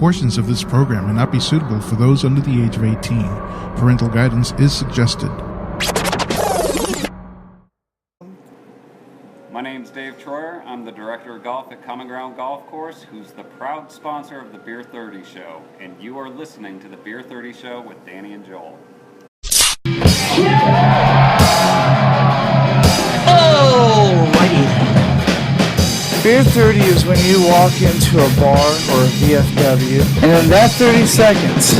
portions of this program may not be suitable for those under the age of 18. Parental guidance is suggested. My name's Dave Troyer. I'm the director of golf at Common Ground Golf Course, who's the proud sponsor of the Beer30 Show. And you are listening to the Beer30 Show with Danny and Joel. Alrighty. Beer30 is when you walk into a bar or a VFW, and in that 30 seconds,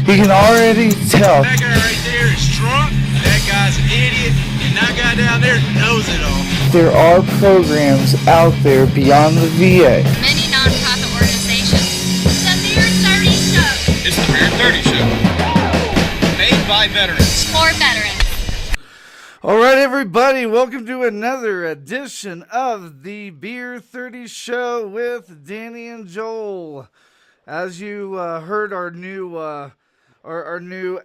you can already tell. That guy right there is drunk, that guy's an idiot, and that guy down there knows it all. There are programs out there beyond the VA. Many non-profit organizations. The Beer30 Show. It's the Beer30 Show. Made by veterans. For veterans. All right, everybody, welcome to another edition of the Beer30 Show with Danny and Joel. As you heard, our new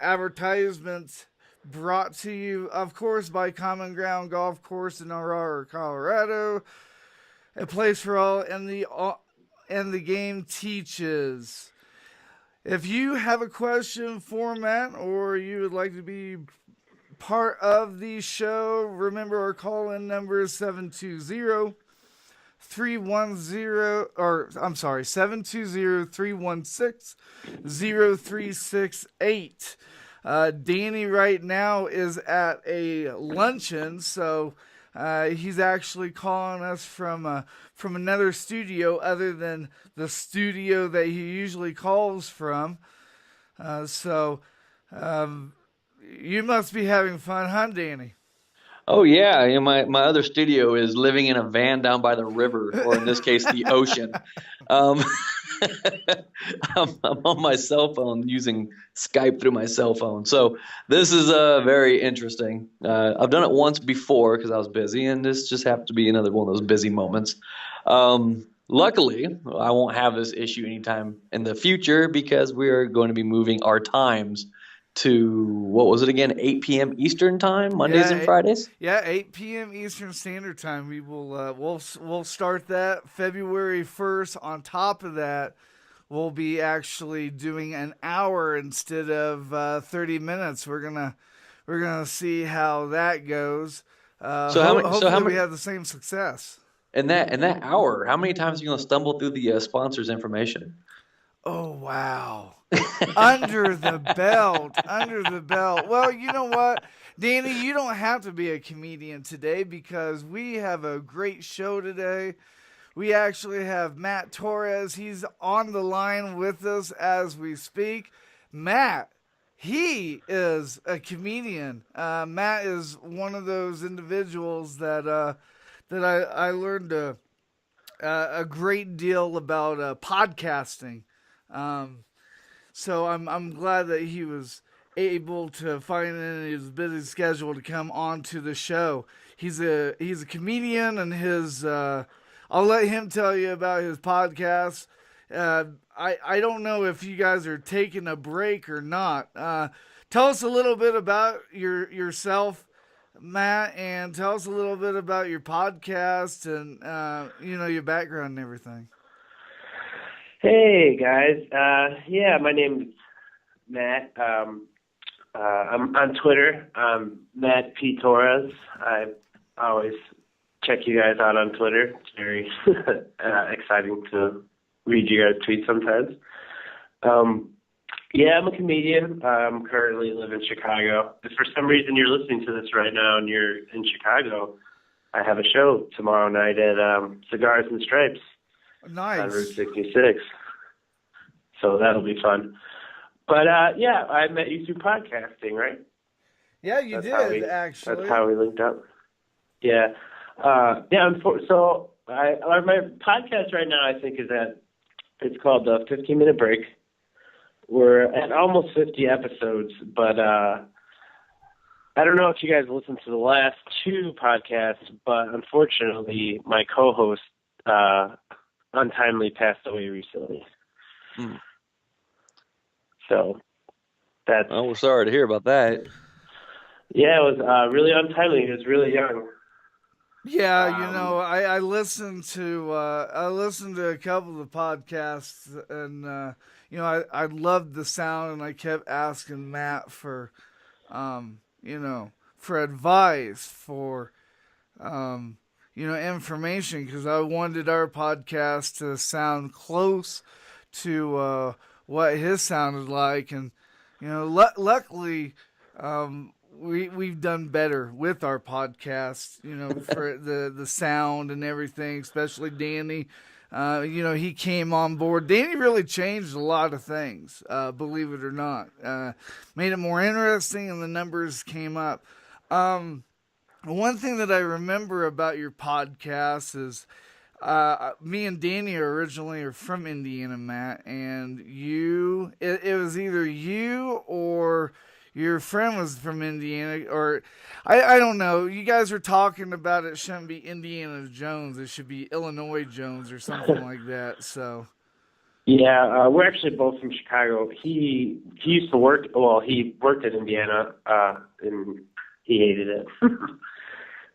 advertisements brought to you, of course, by Common Ground Golf Course in Aurora, Colorado, a place for all, and the game teaches. If you have a question for Matt, or you would like to be part of the show, remember our call-in number is 720-316-0368. Danny right now is at a luncheon, so he's actually calling us from another studio other than the studio that he usually calls from. You must be having fun, huh, Danny? Oh, yeah. You know, my other studio is living in a van down by the river, or in this case, the ocean. I'm on my cell phone using Skype through my cell phone. So this is very interesting. I've done it once before because I was busy, and this just happened to be another one of those busy moments. Luckily, I won't have this issue anytime in the future because we are going to be moving our times to, what was it again, 8 p.m. Eastern time, Mondays and Fridays? Yeah, 8 p.m. Eastern Standard Time. We will we'll start that February 1st. On top of that, we'll be actually doing an hour instead of 30 minutes. We're gonna see how that goes. Hopefully we have the same success. In that hour, how many times are you going to stumble through the sponsors' information? Oh, wow. Under the belt. Well, you know what, Danny, you don't have to be a comedian today because we have a great show today. We actually have Matt Torres. He's on the line with us as we speak. Matt, he is a comedian. Matt is one of those individuals that I learned a great deal about podcasting. So I'm glad that he was able to find in his busy schedule to come on to the show. He's a comedian, and I'll let him tell you about his podcast. I don't know if you guys are taking a break or not. Tell us a little bit about yourself, Matt, and tell us a little bit about your podcast and your background and everything. Hey guys, my name's Matt. I'm on Twitter. Matt P. Torres. I always check you guys out on Twitter. It's very exciting to read you guys' tweets sometimes. I'm a comedian. I'm currently live in Chicago. If for some reason you're listening to this right now and you're in Chicago, I have a show tomorrow night at Cigars and Stripes. Nice. On Route 66. So that'll be fun. But, I met you through podcasting, right? Yeah, you did, actually. That's how we linked up. Yeah. My podcast right now, I think, it's called the 15-Minute Break. We're at almost 50 episodes, but I don't know if you guys listened to the last two podcasts, but unfortunately, my co-host untimely passed away recently. So that's... Oh, we're sorry to hear about that. Yeah, it was really untimely. He was really young. Yeah, I listened to a couple of the podcasts, and I loved the sound, and I kept asking Matt for for advice, for information, because I wanted our podcast to sound close to what his sounded like, and luckily, we've done better with our podcast, for the sound and everything, especially Danny. He came on board. Danny really changed a lot of things, believe it or not. Made it more interesting, and the numbers came up. One thing that I remember about your podcast is me and Danny originally are from Indiana, Matt, and it was either you or your friend was from Indiana, or I don't know. You guys were talking about it shouldn't be Indiana Jones. It should be Illinois Jones or something like that. So. Yeah, we're actually both from Chicago. He used to work. Well, he worked in Indiana, and he hated it.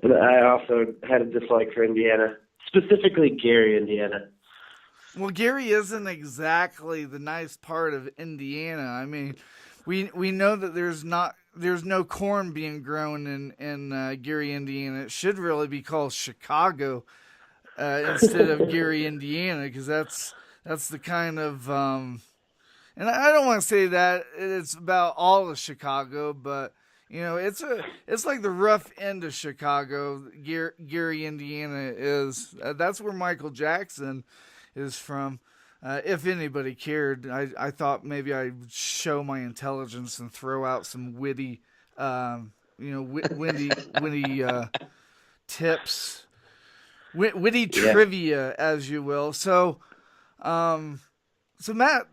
And I also had a dislike for Indiana, specifically Gary, Indiana. Well, Gary isn't exactly the nice part of Indiana. I mean, we know that there's no corn being grown in Gary, Indiana. It should really be called Chicago instead of Gary, Indiana, because that's the kind of and I don't want to say that it's about all of Chicago, but it's like the rough end of Chicago. Gary, Indiana is. That's where Michael Jackson is from. If anybody cared, I thought maybe I'd show my intelligence and throw out some witty, witty tips, witty trivia, as you will. So Matt,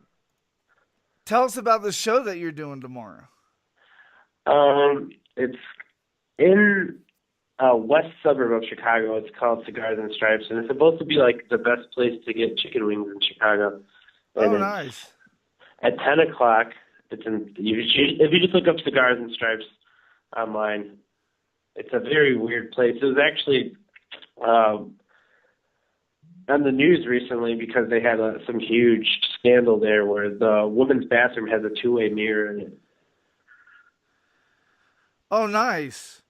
tell us about the show that you're doing tomorrow. It's in a west suburb of Chicago. It's called Cigars and Stripes, and it's supposed to be like the best place to get chicken wings in Chicago. And nice. At 10 o'clock, if you just look up Cigars and Stripes online, it's a very weird place. It was actually on the news recently because they had some huge scandal there where the women's bathroom has a two-way mirror in it. Oh, nice.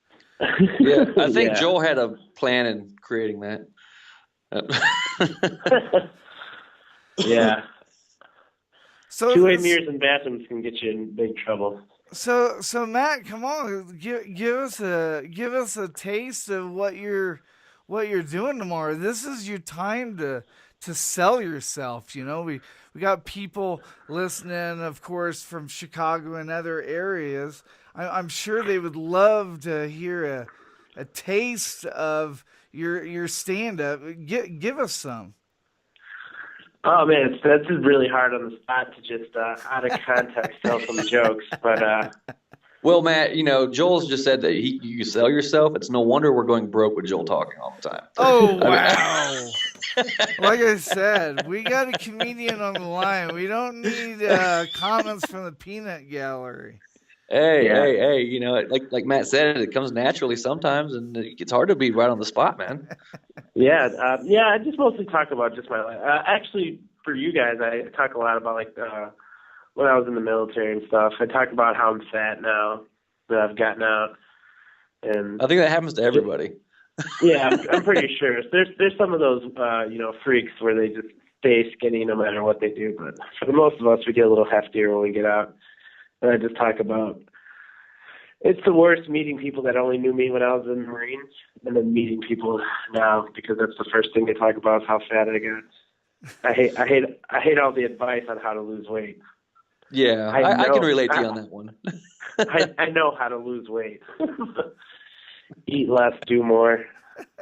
Yeah, I think Joel had a plan in creating that. Yeah. So two-way mirrors in bathrooms can get you in big trouble. So Matt, come on, give us a taste of what you're doing tomorrow. This is your time to sell yourself. We got people listening, of course, from Chicago and other areas. I'm sure they would love to hear a taste of your stand-up. Give us some. Oh man, that's really hard on the spot to just out of context tell some jokes. But well, Matt, Joel's just said that you sell yourself. It's no wonder we're going broke with Joel talking all the time. Oh wow! Like I said, we got a comedian on the line. We don't need comments from the peanut gallery. Hey, like Matt said, it comes naturally sometimes, and it's hard to be right on the spot, man. Yeah, I just mostly talk about just my life. Actually, for you guys, I talk a lot about when I was in the military and stuff. I talk about how I'm fat now that I've gotten out, and I think that happens to everybody. Yeah, I'm pretty sure. There's some of those freaks where they just stay skinny no matter what they do, but for the most of us, we get a little heftier when we get out. And I just talk about it's the worst meeting people that only knew me when I was in the Marines, and then meeting people now because that's the first thing they talk about is how fat I got. I hate all the advice on how to lose weight. Yeah, I can relate to you on that one. I know how to lose weight. Eat less, do more.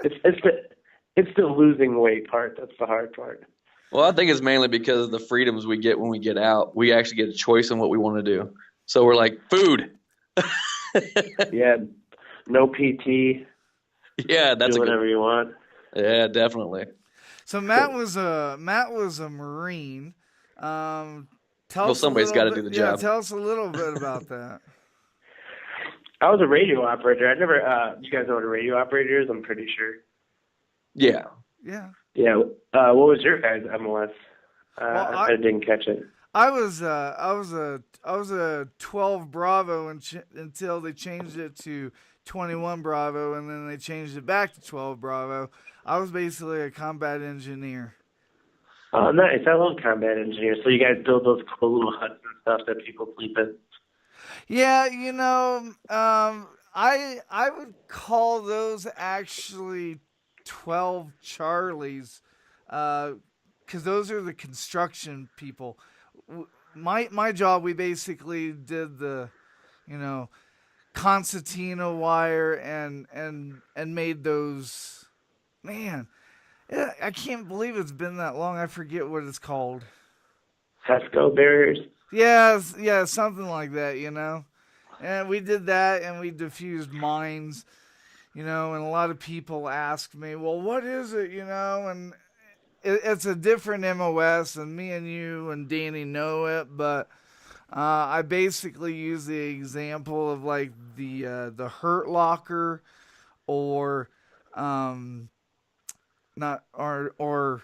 It's the losing weight part that's the hard part. Well, I think it's mainly because of the freedoms we get when we get out. We actually get a choice on what we want to do. So we're like, food. Yeah, no PT. Yeah, that's do whatever you want. Yeah, definitely. So Matt was a Marine. Somebody's got to do the job. Yeah, tell us a little bit about that. I was a radio operator. I never. You guys know what a radio operator is? I'm pretty sure. Yeah. Yeah. Yeah. What was your guys' MLS? Well, I didn't catch it. I was a 12 Bravo until they changed it to 21 Bravo, and then they changed it back to 12 Bravo. I was basically a combat engineer. Oh, nice. I love combat engineers. So you guys build those cool little huts and stuff that people sleep in? Yeah, I would call those actually 12 Charlies, because those are the construction people. My job, we basically did the, concertina wire and made those. Man, I can't believe it's been that long. I forget what it's called. Tesco barriers? Yeah, something like that, And we did that, and we diffused mines, and a lot of people ask me, well, what is it, And it's a different MOS, and me and you and Danny know it, but I basically use the example of like the Hurt Locker, or not or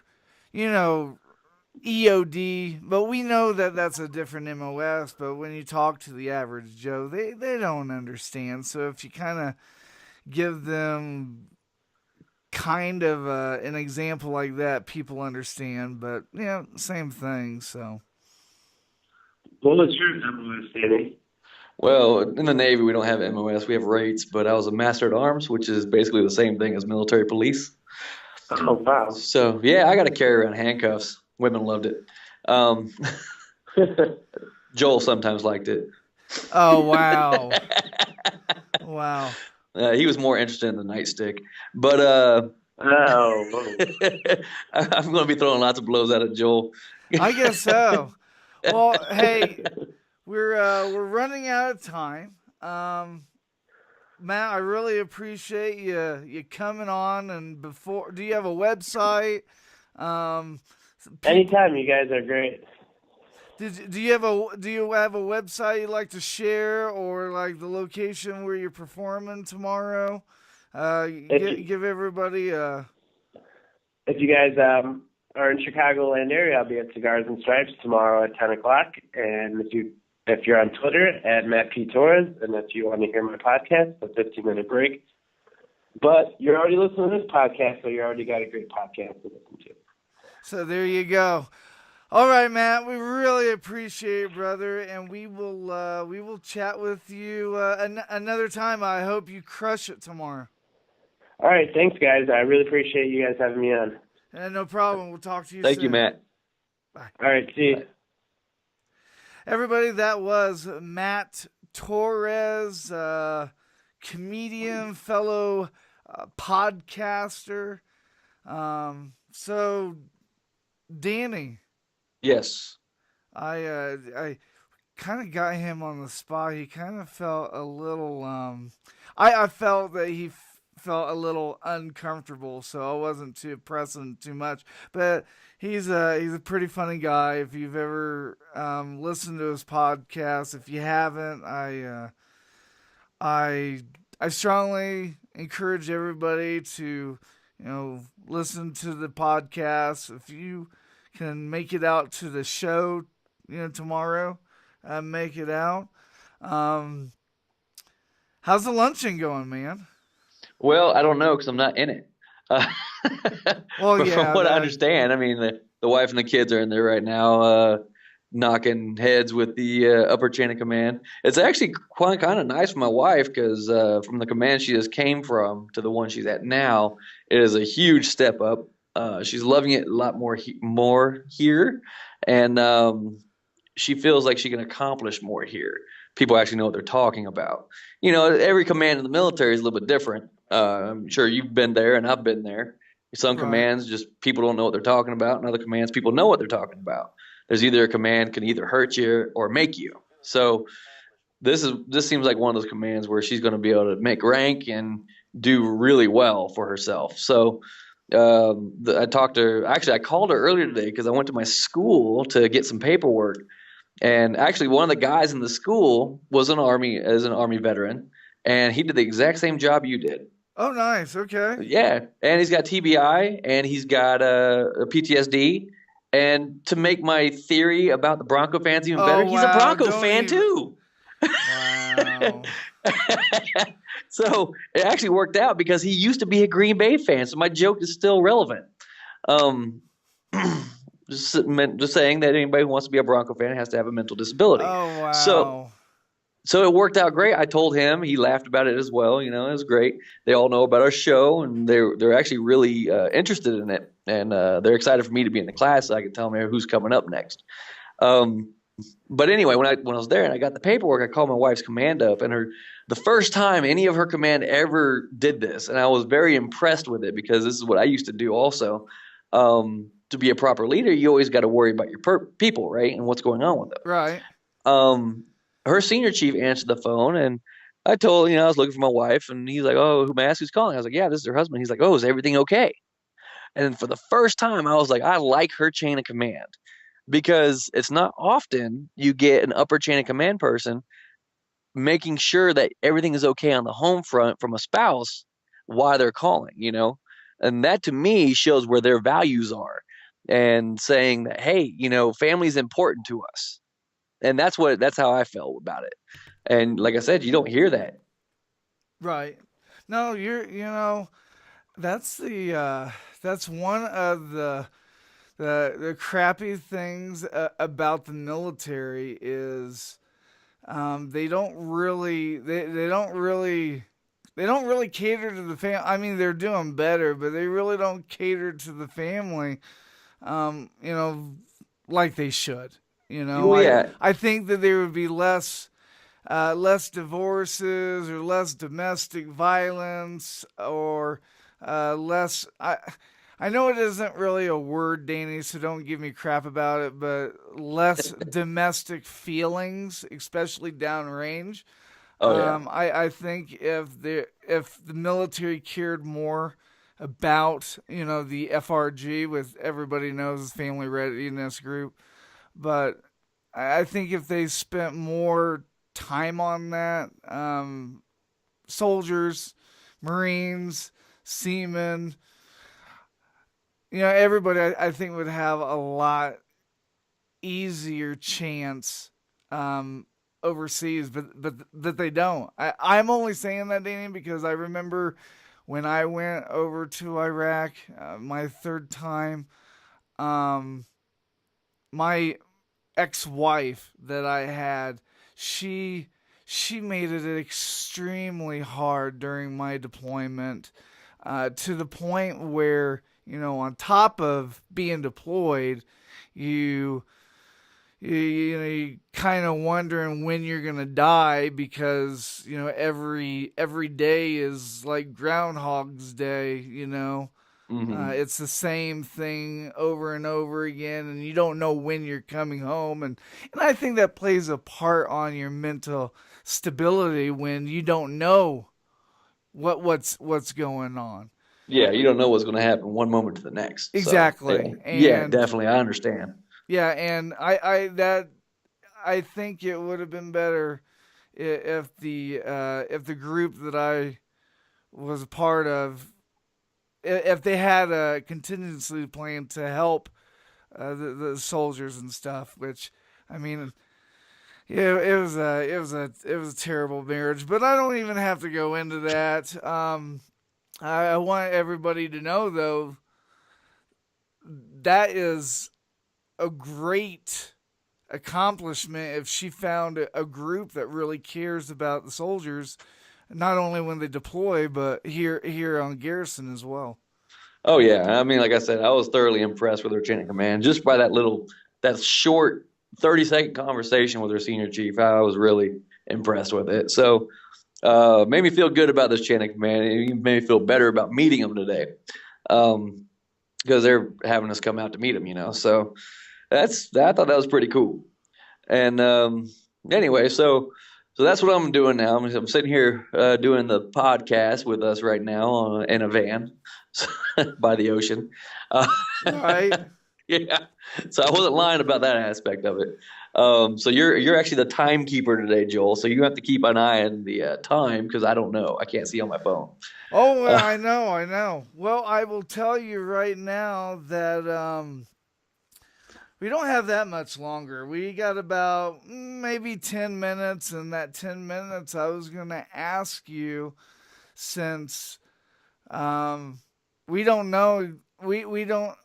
EOD, but we know that that's a different MOS. But when you talk to the average Joe, they don't understand. So if you kind of give them kind of an example like that, people understand. But same thing. So What was your MOS, Danny? Well, in the Navy, we don't have MOS. We have rates, but I was a Master at Arms, which is basically the same thing as military police. Oh, wow. So, yeah, I got to carry around handcuffs. Women loved it. Joel sometimes liked it. Oh, wow. Wow. He was more interested in the nightstick. But Oh, I'm going to be throwing lots of blows at it, Joel. I guess so. Well, hey, we're running out of time. Matt, I really appreciate you coming on. And do you have a website? anytime. You guys are great. Do you have a website you'd like to share, or like the location where you're performing tomorrow? Give everybody If you guys are in Chicagoland area, I'll be at Cigars and Stripes tomorrow at 10 o'clock. And if you're on Twitter at Matt P. Torres, and if you want to hear my podcast, a 15-minute break. But you're already listening to this podcast, so you already got a great podcast to listen to. So there you go. All right, Matt, we really appreciate it, brother, and we will chat with you another time. I hope you crush it tomorrow. All right, thanks, guys. I really appreciate you guys having me on. No problem. We'll talk to you soon. Thank you, Matt. Bye. All right, see you. Bye. Everybody, that was Matt Torres, comedian, fellow podcaster. So, Danny. Yes. I kind of got him on the spot. He kind of felt a little. I felt that he felt a little uncomfortable, so I wasn't too pressing too much. But he's a pretty funny guy. If you've ever listened to his podcast, if you haven't, I strongly encourage everybody to listen to the podcast. If you can make it out to the show, tomorrow, make it out. How's the luncheon going, man? Well, I don't know because I'm not in it. Well, but yeah, from what I understand, I mean, the wife and the kids are in there right now, knocking heads with the upper chain of command. It's actually quite kind of nice for my wife because from the command she just came from to the one she's at now, it is a huge step up. She's loving it a lot more here, and she feels like she can accomplish more here. People actually know what they're talking about. Every command in the military is a little bit different. I'm sure you've been there, and I've been there. Some commands just people don't know what they're talking about, and other commands people know what they're talking about. There's either a command can either hurt you or make you. So this seems like one of those commands where she's going to be able to make rank and do really well for herself. So I talked to her. Actually, I called her earlier today because I went to my school to get some paperwork. And actually, one of the guys in the school was an army veteran, and he did the exact same job you did. Oh, nice. Okay. Yeah, and he's got TBI, and he's got a PTSD. And to make my theory about the Bronco fans even better, Oh, he's a wow. Bronco Don't fan even. too. Wow. So it actually worked out because he used to be a Green Bay fan, so my joke is still relevant. Um, just saying that anybody who wants to be a Bronco fan has to have a mental disability. Oh, So wow. so it worked out great. I told him, he laughed about it as well. You know, it was great. They all know about our show, and they're actually really interested in it, and they're excited for me to be in the class so I can tell them who's coming up next. But anyway, when I was there and I got the paperwork, I called my wife's command up, and the first time any of her command ever did this, and I was very impressed with it because this is what I used to do also. To be a proper leader, you always got to worry about your people, right, and what's going on with them. Right. Her senior chief answered the phone, and I told I was looking for my wife, and he's like, "Oh, who may I ask who's calling?" I was like, "Yeah, this is her husband." He's like, "Oh, is everything okay?" And for the first time, I was like, I like her chain of command because it's not often you get an upper chain of command person making sure that everything is okay on the home front from a spouse while they're calling, and that to me shows where their values are and saying that, hey, family is important to us. And that's how I felt about it. And like I said, you don't hear that. Right. No, that's that's one of the crappy things about the military is they don't really cater to the family. I mean, they're doing better, but they really don't cater to the family, like they should. Oh, yeah. I think that there would be less divorces or less domestic violence or less. I know it isn't really a word, Danny, so don't give me crap about it, but less domestic feelings, especially downrange. Oh, yeah. I think if the military cared more about the FRG, with everybody knows Family Readiness Group, but I think if they spent more time on that, soldiers, Marines, seamen, everybody I think would have a lot easier chance overseas, but they don't. I'm only saying that, Danny, because I remember when I went over to Iraq, my third time, my ex-wife that I had, she made it extremely hard during my deployment, to the point where, on top of being deployed, you kind of wondering when you're gonna die because every day is like Groundhog's Day. Mm-hmm. It's the same thing over and over again, and you don't know when you're coming home, and I think that plays a part on your mental stability when you don't know what's going on. Yeah, you don't know what's going to happen one moment to the next. Exactly. So, yeah, definitely, I understand. Yeah, and I think it would have been better if the group that I was a part of, if they had a contingency plan to help the soldiers and stuff. Which, I mean, yeah, it was a terrible marriage, but I don't even have to go into that. I want everybody to know, though, that is a great accomplishment if she found a group that really cares about the soldiers, not only when they deploy, but here on garrison as well. Oh, yeah. I mean, like I said, I was thoroughly impressed with her chain of command just by that short 30-second conversation with her senior chief. I was really impressed with it. So, made me feel good about this chain of command. It even made me feel better about meeting them today, because they're having us come out to meet them. So I thought that was pretty cool. And anyway, so that's what I'm doing now. I'm sitting here doing the podcast with us right now in a van by the ocean. Right. Yeah. So I wasn't lying about that aspect of it. So you're actually the timekeeper today, Joel. So you have to keep an eye on the time because I don't know. I can't see on my phone. Oh, well, Uh, I know, I know. Well, I will tell you right now that we don't have that much longer. We got about maybe 10 minutes, and that 10 minutes I was going to ask you, since we don't know we don't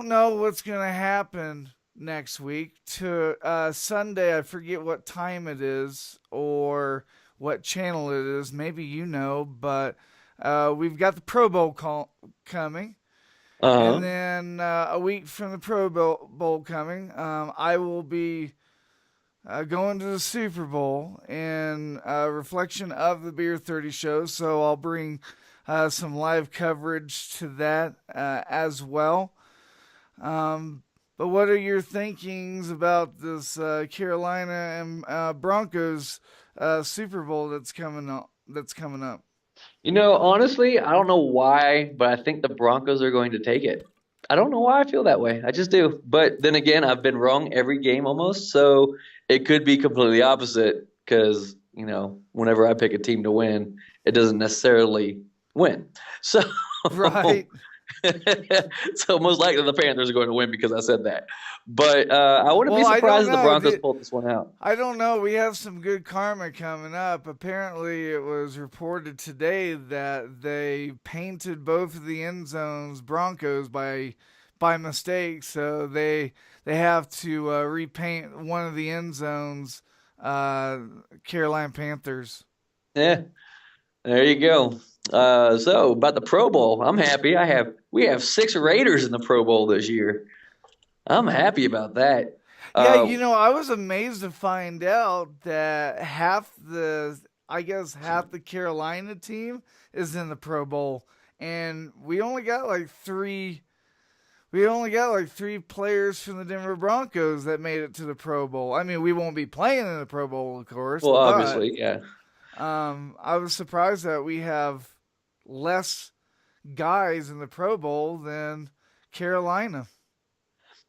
know what's going to happen next week to Sunday. I forget what time it is or what channel it is. Maybe you know, but we've got the Pro Bowl coming. And uh-huh. then a week from the Pro Bowl coming, I will be going to the Super Bowl in reflection of the Beer 30 show. So I'll bring some live coverage to that as well. But what are your thinkings about this Carolina and Broncos Super Bowl that's coming up? Honestly, I don't know why, but I think the Broncos are going to take it. I don't know why I feel that way. I just do. But then again, I've been wrong every game almost, so it could be completely opposite because, whenever I pick a team to win, it doesn't necessarily win. So Right. so most likely the Panthers are going to win because I said that. But I wouldn't be Well, I don't surprised if the know. Broncos pulled this one out. I don't know. We have some good karma coming up. Apparently, it was reported today that they painted both of the end zones Broncos by mistake, so they have to repaint one of the end zones Carolina Panthers. Yeah, there you go. So about the Pro Bowl, I'm happy. We have 6 Raiders in the Pro Bowl this year. I'm happy about that. Yeah, I was amazed to find out that half the Carolina team is in the Pro Bowl, and we only got like three players from the Denver Broncos that made it to the Pro Bowl. I mean, we won't be playing in the Pro Bowl, of course. Well, obviously, yeah. I was surprised that we have less guys in the Pro Bowl than Carolina.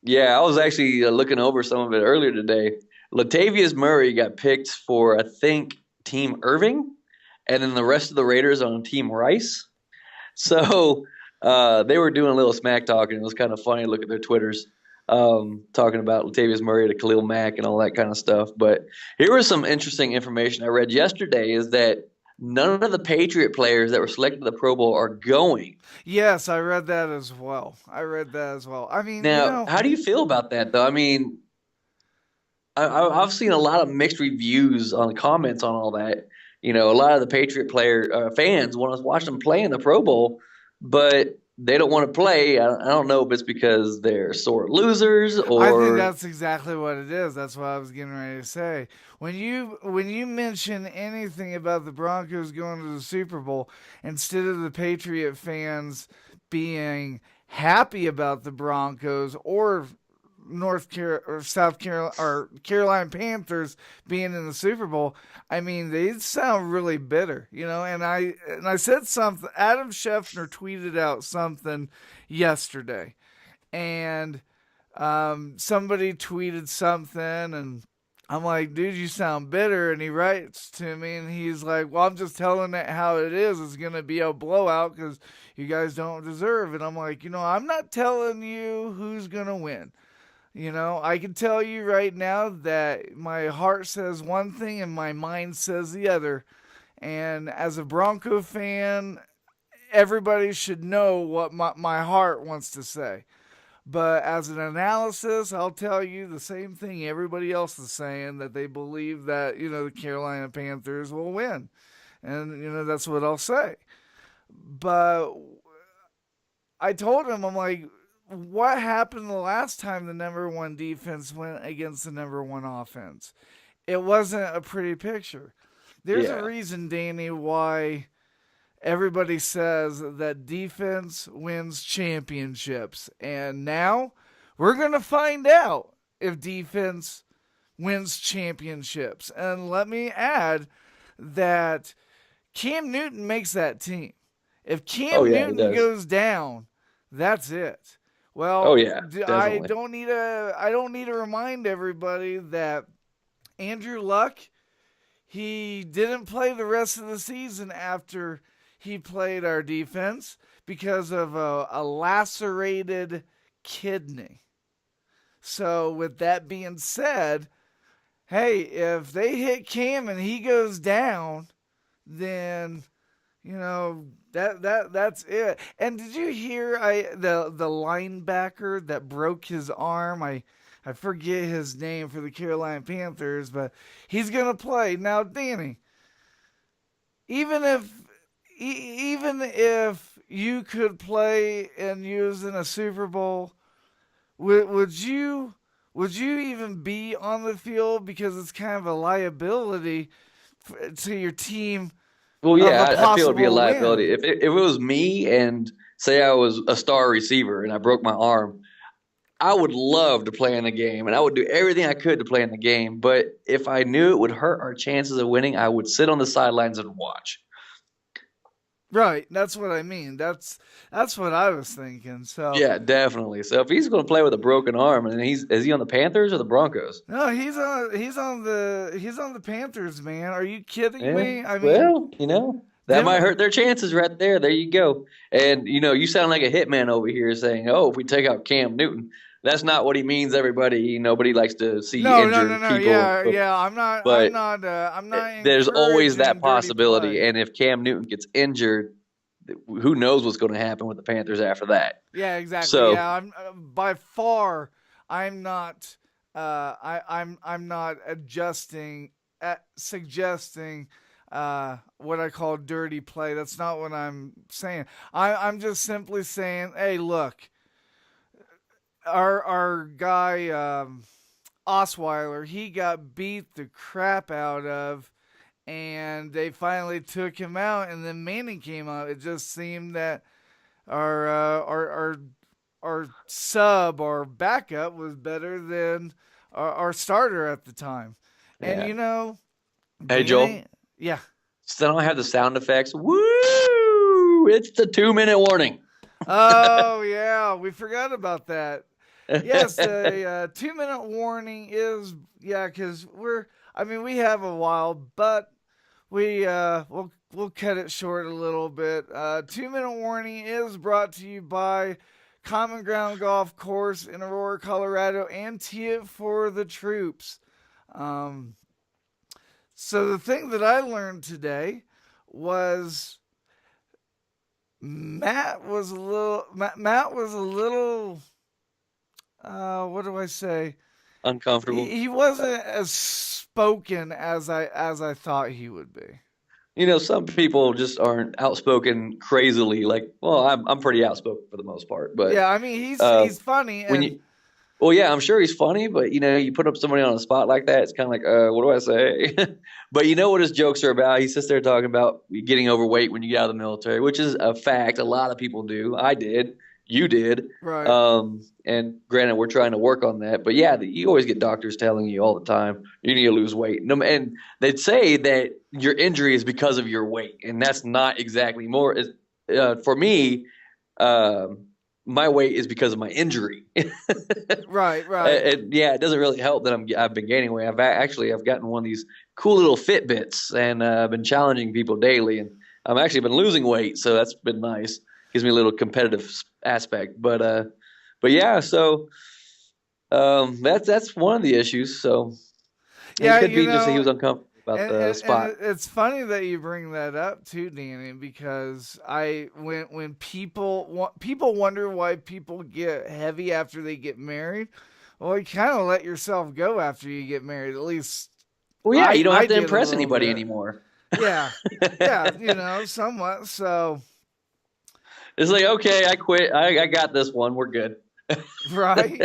Yeah, I was actually looking over some of it earlier today. Latavius Murray got picked for, I think, Team Irving, and then the rest of the Raiders on Team Rice. So they were doing a little smack talking. It was kind of funny to look at their Twitters, talking about Latavius Murray to Khalil Mack and all that kind of stuff. But here was some interesting information I read yesterday is that none of the Patriot players that were selected to the Pro Bowl are going. Yes, I read that as well. I mean, now, how do you feel about that, though? I mean, I've seen a lot of mixed reviews on comments on all that. A lot of the Patriot player fans want to watch them play in the Pro Bowl, but they don't want to play. I don't know if it's because they're sore losers or. I think that's exactly what it is. That's what I was getting ready to say. When you mention anything about the Broncos going to the Super Bowl, instead of the Patriot fans being happy about the Broncos or South Carolina or Carolina Panthers being in the Super Bowl, I mean, they sound really bitter, and I said something. Adam Schefter tweeted out something yesterday, and somebody tweeted something, and I'm like, dude, you sound bitter. And he writes to me, and he's like, well, I'm just telling it how it is. It's going to be a blowout because you guys don't deserve it. I'm like, I'm not telling you who's going to win. I can tell you right now that my heart says one thing and my mind says the other. And as a Bronco fan, everybody should know what my heart wants to say. But as an analysis, I'll tell you the same thing everybody else is saying, that they believe that, the Carolina Panthers will win. And, that's what I'll say. But I told him, I'm like, what happened the last time the number one defense went against the number one offense? It wasn't a pretty picture. There's a reason, Danny, why everybody says that defense wins championships. And now we're going to find out if defense wins championships. And let me add that Cam Newton makes that team. If Cam Newton goes down, that's it. Well, Oh yeah, I definitely. don't need to remind everybody that Andrew Luck, he didn't play the rest of the season after he played our defense because of a lacerated kidney. So with that being said, hey, if they hit Cam and he goes down, then that's it. And did you hear the linebacker that broke his arm? I forget his name for the Carolina Panthers, but he's gonna play now. Danny, even if you could play and use in a Super Bowl, would you even be on the field because it's kind of a liability to your team Well, of a yeah, I feel it'd be a possible liability win? if it was me and say I was a star receiver and I broke my arm. I would love to play in the game, and I would do everything I could to play in the game. But if I knew it would hurt our chances of winning, I would sit on the sidelines and watch. Right, that's what I mean. That's what I was thinking. So Yeah, definitely. So if he's going to play with a broken arm, and is he on the Panthers or the Broncos? no, he's on the Panthers, man. Are you kidding Yeah. me? I mean, Well, that might hurt their chances right there. There you go. And you sound like a hitman over here saying, "Oh, if we take out Cam Newton." That's not what he means, everybody. Nobody likes to see injured no. people. Yeah. But I'm not there's always that encouraging dirty possibility. play. And if Cam Newton gets injured, who knows what's going to happen with the Panthers after that? Yeah, exactly. So, Yeah, I'm by far. I'm not. I'm not suggesting what I call dirty play. That's not what I'm saying. I'm just simply saying, hey, look, our guy Osweiler, he got beat the crap out of, and they finally took him out, and then Manning came out. It just seemed that our sub or backup was better than our starter at the time. And yeah. Hey, Danny, Joel. yeah. Still don't have the sound effects. Woo! It's the 2-minute warning. Oh yeah, we forgot about that. Yes, a 2-minute warning is because we have a while, but we'll cut it short a little bit. 2-minute warning is brought to you by Common Ground Golf Course in Aurora, Colorado, and Tee It for the Troops. So the thing that I learned today was Matt was a little what do I say? Uncomfortable. He wasn't as spoken as I thought he would be. Some people just aren't outspoken crazily. I'm pretty outspoken for the most part. But yeah, I mean he's funny. Well, yeah, I'm sure he's funny, but you put up somebody on a spot like that, it's kind of like, what do I say? But you know what his jokes are about? He sits there talking about getting overweight when you get out of the military, which is a fact. A lot of people do. I did. You did. Right. And granted, we're trying to work on that. But yeah, you always get doctors telling you all the time you need to lose weight, and they'd say that your injury is because of your weight, and that's not exactly more. For me. My weight is because of my injury. Right. It doesn't really help that I've been gaining weight. I've gotten one of these cool little Fitbits, and I've been challenging people daily, and I've actually been losing weight, so that's been nice. Gives me a little competitive aspect, but yeah. So that's one of the issues. So yeah, it could be just that he was uncomfortable about the spot. And it's funny that you bring that up too, Danny, because when people wonder why people get heavy after they get married, well, you kind of let yourself go after you get married. At least, well, yeah, you don't have to impress anybody anymore. Yeah, somewhat. So it's like, okay, I quit. I got this one. We're good. Right.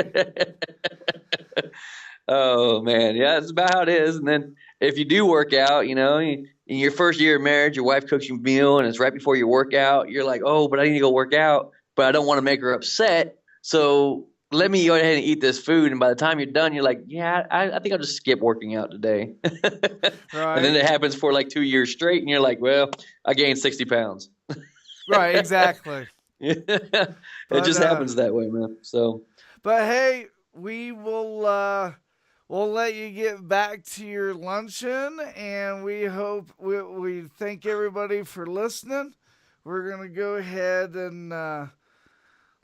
Oh man, yeah, it's about how it is. And then if you do work out, in your first year of marriage, your wife cooks you a meal, and it's right before your workout. You're like, oh, but I need to go work out, but I don't want to make her upset, so let me go ahead and eat this food. And by the time you're done, you're like, yeah, I think I'll just skip working out today. Right. And then it happens for like 2 years straight, and you're like, well, I gained 60 pounds. Right. Exactly. It But, just happens that way, man. So, But hey, we will we'll let you get back to your luncheon, and we hope we thank everybody for listening. We're gonna go ahead and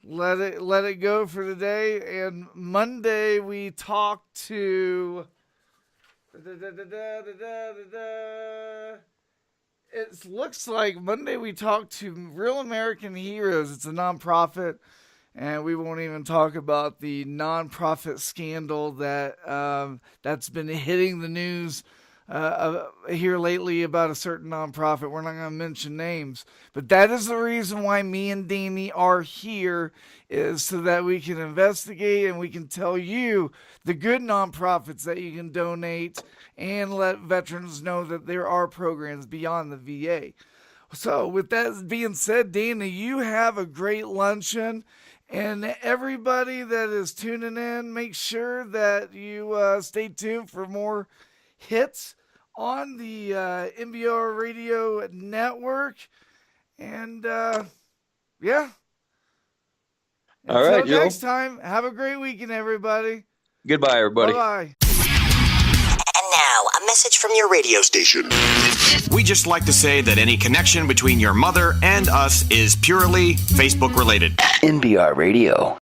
let it go for today. And Monday we talk to. It looks like Monday we talk to Real American Heroes. It's a nonprofit, and we won't even talk about the nonprofit scandal that's been hitting the news here lately about a certain nonprofit. We're not going to mention names, but that is the reason why me and Danny are here, is so that we can investigate and we can tell you the good nonprofits that you can donate and let veterans know that there are programs beyond the VA. So with that being said, Danny, you have a great luncheon. And everybody that is tuning in, make sure that you stay tuned for more hits on the NBR Radio Network. And yeah. all right, Until Joe. next time, have a great weekend, everybody. Goodbye, everybody. Bye-bye. And now, a message from your radio station. We just like to say that any connection between your mother and us is purely Facebook related. NBR Radio.